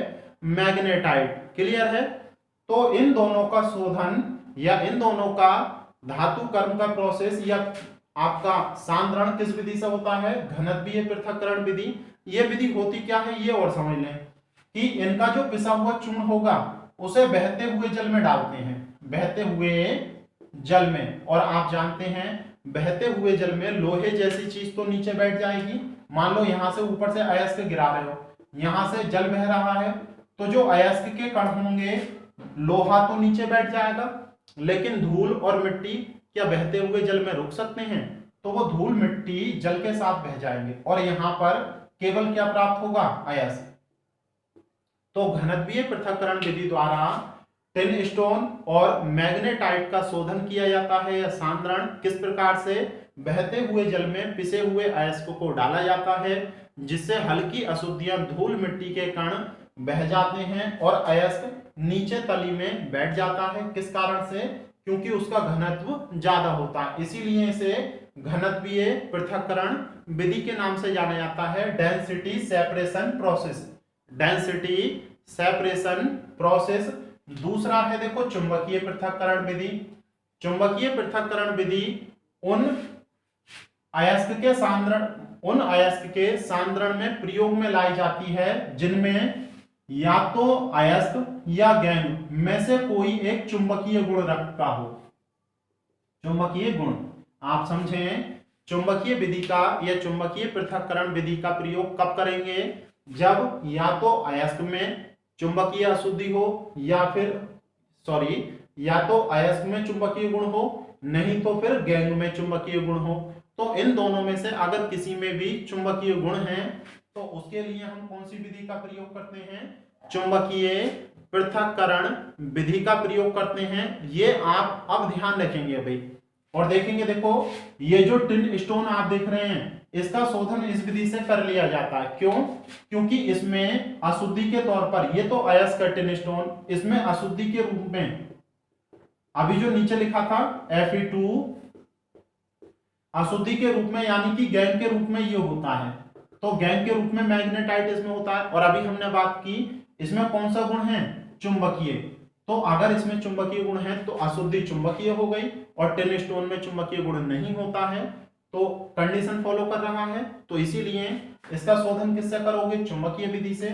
मैग्नेटाइट। क्लियर है? तो इन दोनों का शोधन या इन दोनों का धातु कर्म का प्रोसेस या आपका सांद्रण किस विधि से होता है? घनत्वीय पृथक्करण विधि। ये विधि होती क्या है ये और समझ लें कि इनका जो पिसा हुआ चूर्ण होगा उसे बहते हुए जल में डालते हैं, बहते हुए जल में। और आप जानते हैं बहते हुए जल में लोहे जैसी चीज तो नीचे बैठ जाएगी। मान लो यहां से ऊपर से अयस्क गिरा रहे हो, यहां से जल बह रहा है, तो जो अयस्क के कण होंगे लोहा तो नीचे बैठ जाएगा, लेकिन धूल और मिट्टी क्या बहते हुए जल में रुक सकते हैं? तो वो धूल मिट्टी जल के साथ बह जाएंगे और यहां पर केवल क्या प्राप्त होगा? अयस्क। तो घनत्वीय पृथक्करण विधि द्वारा टिन स्टोन और मैग्नेटाइट का शोधन किया जाता है या सांद्रण किस प्रकार से? बहते हुए जल में पिसे हुए अयस्क को डाला जाता है, जिससे हल्की अशुद्धियां धूल मिट्टी के कण बह जाते हैं और अयस्क नीचे तली में बैठ जाता है। किस कारण से? क्योंकि उसका घनत्व ज्यादा होता है, इसीलिए इसे घनत्वीय पृथक्करण विधि के नाम से जाना जाता है, density separation process, density separation process. दूसरा है देखो चुंबकीय पृथक्करण विधि। चुंबकीय पृथक्करण विधि उन अयस्क के सांद्रण में प्रयोग में लाई जाती है जिनमें या तो अयस्क या गैंग में से कोई एक चुंबकीय गुण रखता हो। चुंबकीय गुण आप समझें, चुंबकीय विधि का या चुंबकीय पृथक्करण विधि का प्रयोग कब करेंगे? जब या तो अयस्क में चुंबकीय अशुद्धि हो या तो अयस्क में चुंबकीय गुण हो, नहीं तो फिर गैंग में चुंबकीय गुण हो। तो इन दोनों में से अगर किसी में भी चुंबकीय गुण है तो उसके लिए हम कौन सी विधि का प्रयोग करते हैं? चुंबकीय पृथक्करण विधि का प्रयोग करते हैं। ये आप अब ध्यान रखेंगे भाई और देखेंगे। देखो ये जो टिन स्टोन आप देख रहे हैं इसका शोधन इस विधि से कर लिया जाता है। क्यों? क्योंकि इसमें अशुद्धि के तौर पर, ये तो अयस्क का टिन स्टोन, इसमें अशुद्धि के रूप में अभी जो नीचे लिखा था Fe2 अशुद्धि के रूप में यानी कि गैंग के रूप में ये होता है। तो गैंग के रूप में मैग्नेटाइट इसमें होता है। और अभी हमने बात की इसमें कौन सा गुण है? चुंबकीय। तो अगर इसमें चुंबकीय गुण है तो अशुद्धि चुंबकीय हो गई और टिन स्टोन में चुंबकीय गुण नहीं होता है, तो कंडीशन फॉलो कर रहा है। तो इसीलिए इसका शोधन किससे करोगे? चुंबकीय विधि से।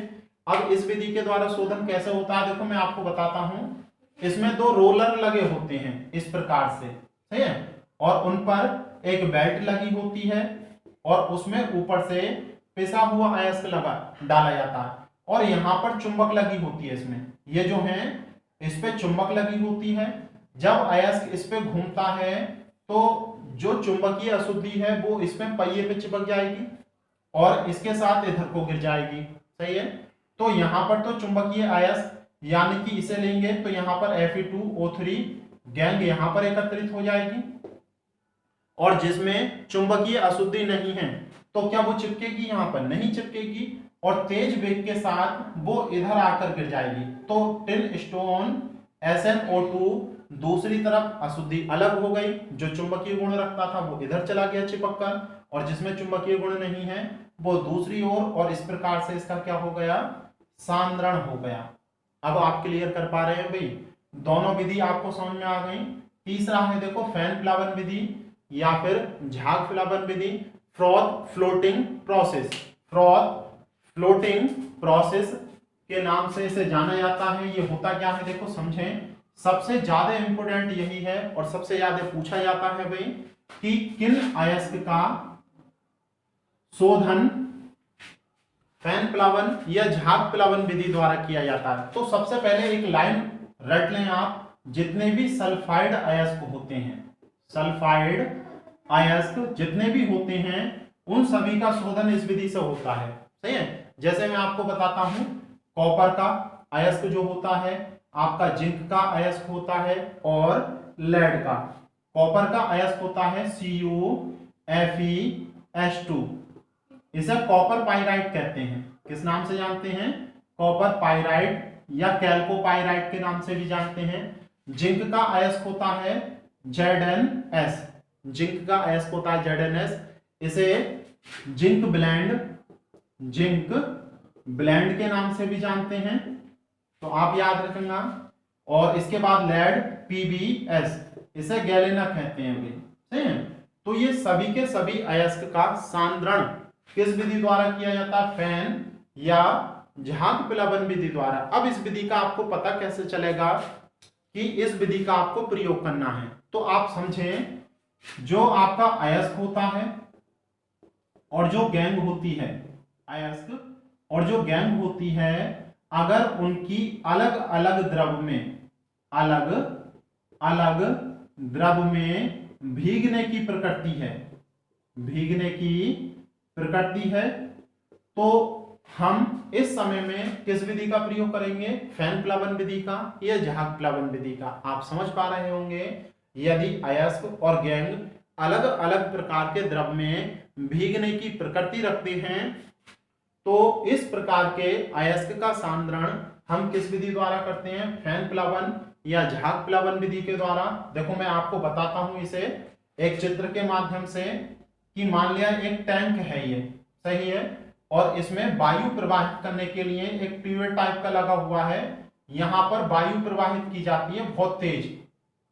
अब इस विधि के द्वारा शोधन कैसे होता है देखो मैं आपको बताता हूं। इसमें दो रोलर लगे होते हैं इस प्रकार से, सही है, और उन पर एक बेल्ट लगी होती है और उसमें ऊपर से पिसा हुआ अयस्क डाला जाता है और यहाँ पर चुंबक लगी होती है। इसमें ये जो है इस पे चुंबक लगी होती है। जब अयस्क इस पे घूमता है तो जो चुंबकीय अशुद्धि है वो इसमें पहिए पे चिपक जाएगी और इसके साथ इधर को गिर जाएगी, सही है। तो यहाँ पर तो चुंबकीय अयस्क यानी कि इसे लेंगे तो यहाँ पर Fe2O3 गैंग यहाँ पर एकत्रित हो जाएगी और जिसमें चुंबकीय अशुद्धि नहीं है तो क्या वो चिपकेगी? यहाँ पर नहीं चिपकेगी और तेज वेग के साथ वो इधर आकर गिर जाएगी। तो टिन स्टोन SnO2 दूसरी तरफ अशुद्धि अलग हो गई, जो चुंबकीय गुण रखता था वो इधर चला गया चिपक कर, और जिसमें चुंबकीय गुण नहीं है वो दूसरी ओर, और इस प्रकार से इसका क्या हो गया, सांद्रण हो गया। अब आप क्लियर कर पा रहे हैं भाई, दोनों विधि आपको समझ में आ गई। तीसरा है देखो फैन प्लावन विधि या फिर झाग प्लावन विधि, froth floating process. Froth floating process के नाम से इसे जाना जाता है। ये होता क्या है देखो समझें, सबसे ज्यादा इंपोर्टेंट यही है और सबसे ज्यादा पूछा जाता है भाई कि किन अयस्क का शोधन फैन प्लावन या झाग प्लावन विधि द्वारा किया जाता है। तो सबसे पहले एक लाइन रट लें आप, जितने भी सल्फाइड अयस्क होते हैं, सल्फाइड अयस्क जितने भी होते हैं उन सभी का शोधन इस विधि से होता है। सही है, जैसे मैं आपको बताता हूं, कॉपर का अयस्क जो होता है आपका जिंक का अयस्क होता है और लेड का। कॉपर का अयस्क होता है CuFeS2, इसे कॉपर पाइराइट कहते हैं। किस नाम से जानते हैं, कॉपर पाइराइट या कैल्कोपाइराइट के नाम से भी जानते हैं। जिंक का अयस्क होता है ZnS, जिंक का अयस्क होता है ZnS, इसे जिंक ब्लेंड के नाम से भी जानते हैं, तो आप याद रखेंगे। और इसके बाद लेड PbS, इसे गैलेना कहते हैं भाई। सही है, तो ये सभी के सभी अयस्क का सांद्रण किस विधि द्वारा किया जाता है, फैन या झाग प्लावन विधि द्वारा। अब इस विधि का आपको पता कैसे चलेगा कि इस विधि का आपको प्रयोग करना है, तो आप समझें, जो आपका अयस्क होता है और जो गैंग होती है, अयस्क और जो गैंग होती है, अगर उनकी अलग अलग द्रव में भीगने की प्रकृति है, तो हम इस समय में किस विधि का प्रयोग करेंगे, फैन प्लावन विधि का या झाग प्लावन विधि का। आप समझ पा रहे होंगे, यदि अयस्क और गैंग अलग अलग प्रकार के द्रव में भीगने की प्रकृति रखते हैं, तो इस प्रकार के अयस्क का सांद्रण हम किस विधि द्वारा करते हैं, फैन प्लावन या झाग प्लावन विधि के द्वारा। देखो मैं आपको बताता हूं इसे एक चित्र के माध्यम से, कि मान लिया एक टैंक है, ये सही है, और इसमें वायु प्रवाहित करने के लिए एक ट्यूब टाइप का लगा हुआ है। यहां पर वायु प्रवाहित की जाती है बहुत तेज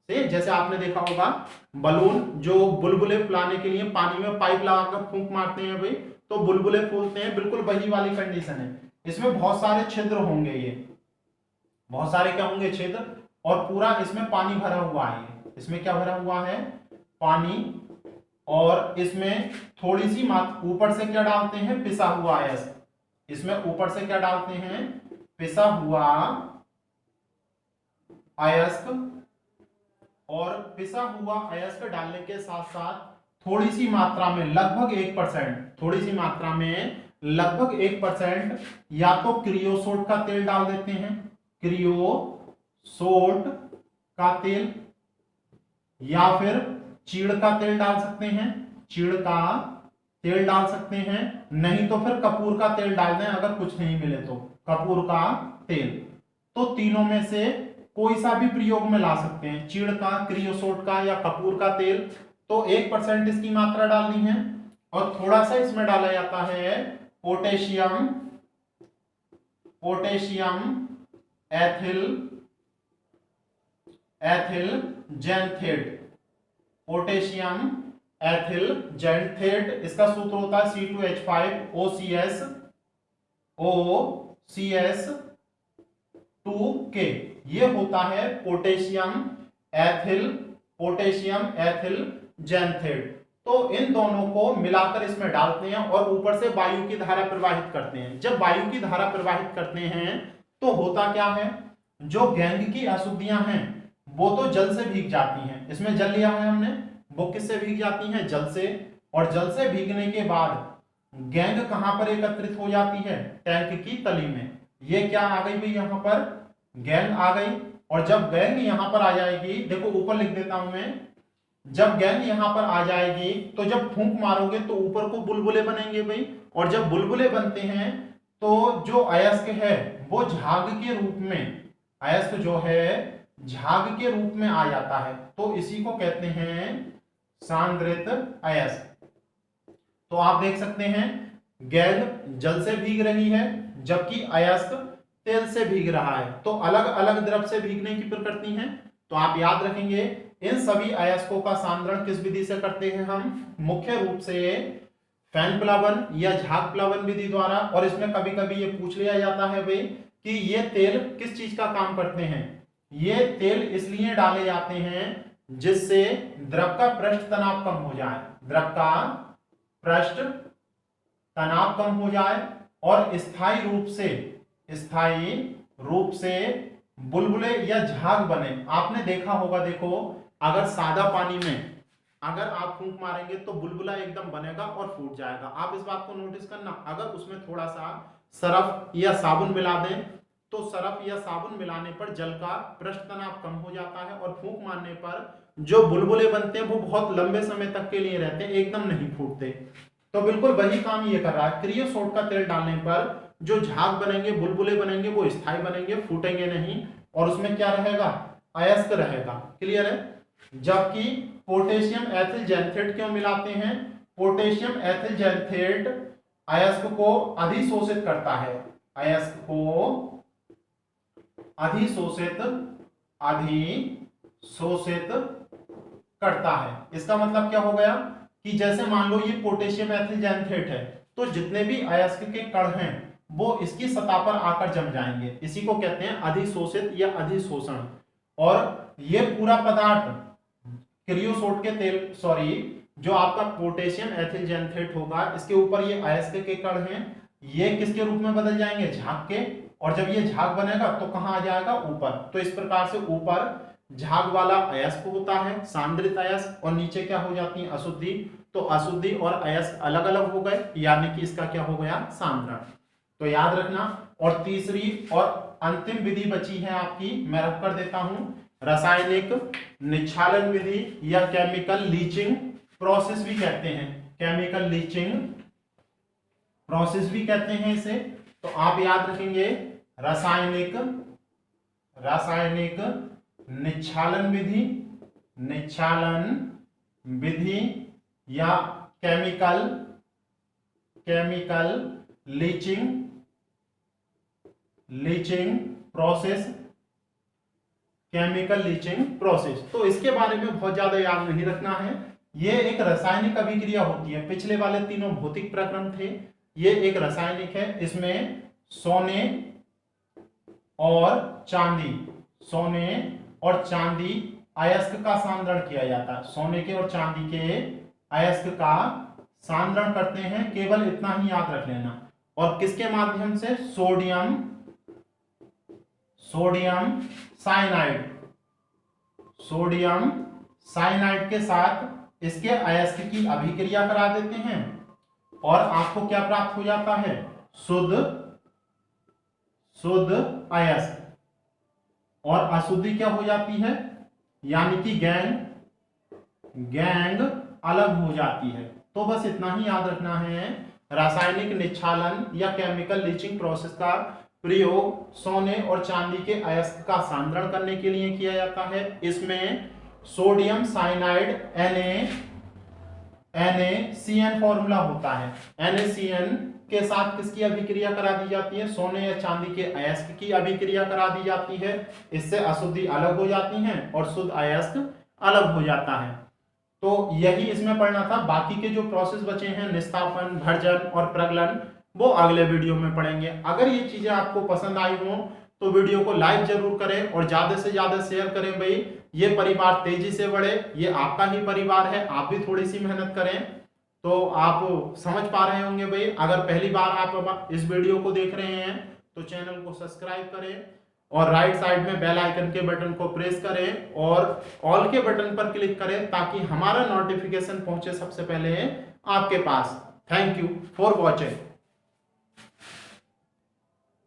से, जैसे आपने देखा होगा बलून जो बुलबुले फुलाने के लिए पानी में पाइप लगाकर फूंक मारते हैं भाई, तो बुलबुले फूलते हैं, बिल्कुल वही वाली कंडीशन है। इसमें बहुत सारे छिद्र होंगे, ये बहुत सारे क्या होंगे, छिद्र, और पूरा इसमें पानी भरा हुआ है। इसमें क्या भरा हुआ है, पानी, और इसमें थोड़ी सी मात्रा ऊपर से क्या डालते हैं, पिसा हुआ अयस्क। इसमें ऊपर से क्या डालते हैं, पिसा हुआ अयस्क, और पिसा हुआ अयस्क डालने के साथ साथ थोड़ी सी मात्रा में लगभग 1%, थोड़ी सी मात्रा में लगभग 1% या तो क्रियोसोट का तेल डाल देते हैं, क्रियोसोट का तेल, या फिर चीड़ का तेल डाल सकते हैं, चीड़ का तेल डाल सकते हैं, नहीं तो फिर कपूर का तेल डाल दें, अगर कुछ नहीं मिले तो कपूर का तेल। तो तीनों में से कोई सा भी प्रयोग में ला सकते हैं, चीड़ का, क्रियोसोट का या कपूर का तेल। तो 1% इसकी मात्रा डालनी है, और थोड़ा सा इसमें डाला जाता है पोटेशियम एथिलजेंथेट, पोटेशियम एथिलजेंथेट, इसका सूत्र होता है C2H5OCS2K। ये होता है पोटेशियम एथिलजेंथेट। तो इन दोनों को मिलाकर इसमें डालते हैं और ऊपर से वायु की धारा प्रवाहित करते हैं। जब वायु की धारा प्रवाहित करते हैं तो होता क्या है, जो गैंग की अशुद्धियां हैं वो तो जल से भीग जाती हैं। इसमें जल लिया है हमने, वो किससे भीग जाती हैं, जल से। और जल से भीगने के बाद गैंग कहां पर एकत्रित हो जाती है, टैंक की तली में। ये क्या आ गई भाई, यहां पर गैंग आ गई। और जब गैंग यहां पर आ जाएगी, देखो ऊपर लिख देता हूं मैं, जब गैंग यहां पर आ जाएगी तो जब फूंक मारोगे तो ऊपर को बुलबुले बनेंगे भाई, और जब बुलबुले बनते हैं तो जो अयस्क है वो झाग के रूप में, अयस्क जो है झाग के रूप में आ जाता है, तो इसी को कहते हैं सांद्रित अयस्क। तो आप देख सकते हैं गेंद जल से भीग रही है जबकि अयस्क तेल से भीग रहा है। तो अलग अलग द्रव से भीगने की प्रकृति है। तो आप याद रखेंगे इन सभी अयस्कों का सांद्रण किस विधि से करते हैं हम, मुख्य रूप से फैन प्लावन या झाग प्लावन विधि द्वारा। और इसमें कभी कभी ये पूछ लिया जाता है भाई कि ये तेल किस चीज का काम करते हैं। ये तेल इसलिए डाले जाते हैं जिससे द्रव का पृष्ठ तनाव कम हो जाए, द्रव का पृष्ठ तनाव कम हो जाए और स्थायी रूप से बुलबुले या झाग बने। आपने देखा होगा, देखो अगर सादा पानी में अगर आप फूंक मारेंगे तो बुलबुला एकदम बनेगा और फूट जाएगा। आप इस बात को नोटिस करना, अगर उसमें थोड़ा सा सरफ या साबुन मिला दें तो सरफ या साबुन मिलाने पर जल का पृष्ठ तनाव कम हो जाता है और फूंक मारने पर जो बुलबुले बनते हैं वो बहुत लंबे समय तक के लिए रहते हैं, एकदम नहीं फूटते। तो बिल्कुल वही काम ये कर रहा है। क्रियोसोट का तेल डालने पर जो झाग बनेंगे, बुलबुले बनेंगे, वो स्थायी बनेंगे, फूटेंगे नहीं और उसमें क्या रहेगा, अयस्क रहेगा। क्लियर है। जबकि पोटेशियम एथिल जैंथेट क्यों मिलाते हैं, पोटेशियम एथिल जैंथेट अयस्क को अधिशोषित करता है, अयस्क को अधिशोषित करता है। इसका मतलब क्या हो गया कि जैसे मान लो ये पोटेशियम एथिल जैंथेट है तो जितने भी अयस्क के कण हैं वो इसकी सतह पर आकर जम जाएंगे, इसी को कहते हैं अधिशोषित या अधिशोषण। और ये पूरा पदार्थ क्रियोसोट के तेल जो आपका पोटेशियम एथिल जैंथेट होगा इसके ऊपर ये अयस्क के कण हैं, ये किसके रूप में बदल जाएंगे, झाग के। और जब ये झाग बनेगा तो कहां आ जाएगा, ऊपर। तो इस प्रकार से ऊपर झाग वाला अयस्क होता है, सांद्रित अयस्क, और नीचे क्या हो जाती है, अशुद्धि। तो अशुद्धि और अयस्क अलग अलग हो गए, यानी कि इसका क्या हो गया, सांद्रण। तो याद रखना। और तीसरी और अंतिम विधि बची है आपकी, मैं रख कर देता हूं, रासायनिक निच्छालन विधि या केमिकल लीचिंग प्रोसेस भी कहते हैं, केमिकल लीचिंग प्रोसेस भी कहते हैं इसे। तो आप याद रखेंगे रासायनिक निच्छालन विधि या केमिकल लीचिंग प्रोसेस। तो इसके बारे में बहुत ज्यादा याद नहीं रखना है। ये एक रासायनिक अभिक्रिया होती है। पिछले वाले तीनों भौतिक प्रक्रम थे, ये एक रासायनिक है। इसमें सोने और चांदी अयस्क का सांद्रण किया जाता है। सोने के और चांदी के अयस्क का सांद्रण करते हैं, केवल इतना ही याद रख लेना। और किसके माध्यम से, सोडियम साइनाइड के साथ इसके अयस्क की अभिक्रिया करा देते हैं और आपको क्या प्राप्त हो जाता है, शुद्ध अयस्क। और अशुद्धि क्या हो जाती है, यानी कि गैंग अलग हो जाती है। तो बस इतना ही याद रखना है। रासायनिक निच्छालन या केमिकल लीचिंग प्रोसेस का प्रयोग सोने और चांदी के अयस्क का सांद्रण करने के लिए किया जाता है। इसमें सोडियम साइनाइड NaCN फॉर्मूला होता है। NaCN के साथ किसकी अभिक्रिया करा दी जाती है, सोने या चांदी के अयस्क की अभिक्रिया करा दी जाती है। इससे अशुद्धि अलग हो जाती है और शुद्ध अयस्क अलग हो जाता है। तो यही इसमें पढ़ना था। बाकी के जो प्रोसेस बचे हैं, निस्तापन, भर्जन और प्रगलन, वो अगले वीडियो में पढ़ेंगे। अगर ये चीजें आपको पसंद आई हो तो वीडियो को लाइक जरूर करें और ज्यादा से ज्यादा शेयर करें। भाई ये परिवार तेजी से बढ़े, ये आपका ही परिवार है, आप भी थोड़ी सी मेहनत करें तो आप समझ पा रहे होंगे। भाई अगर पहली बार आप इस वीडियो को देख रहे हैं तो चैनल को सब्सक्राइब करें और राइट साइड में बेल आइकन के बटन को प्रेस करें और ऑल के बटन पर क्लिक करें ताकि हमारा नोटिफिकेशन पहुंचे सबसे पहले आपके पास। Thank you for watching.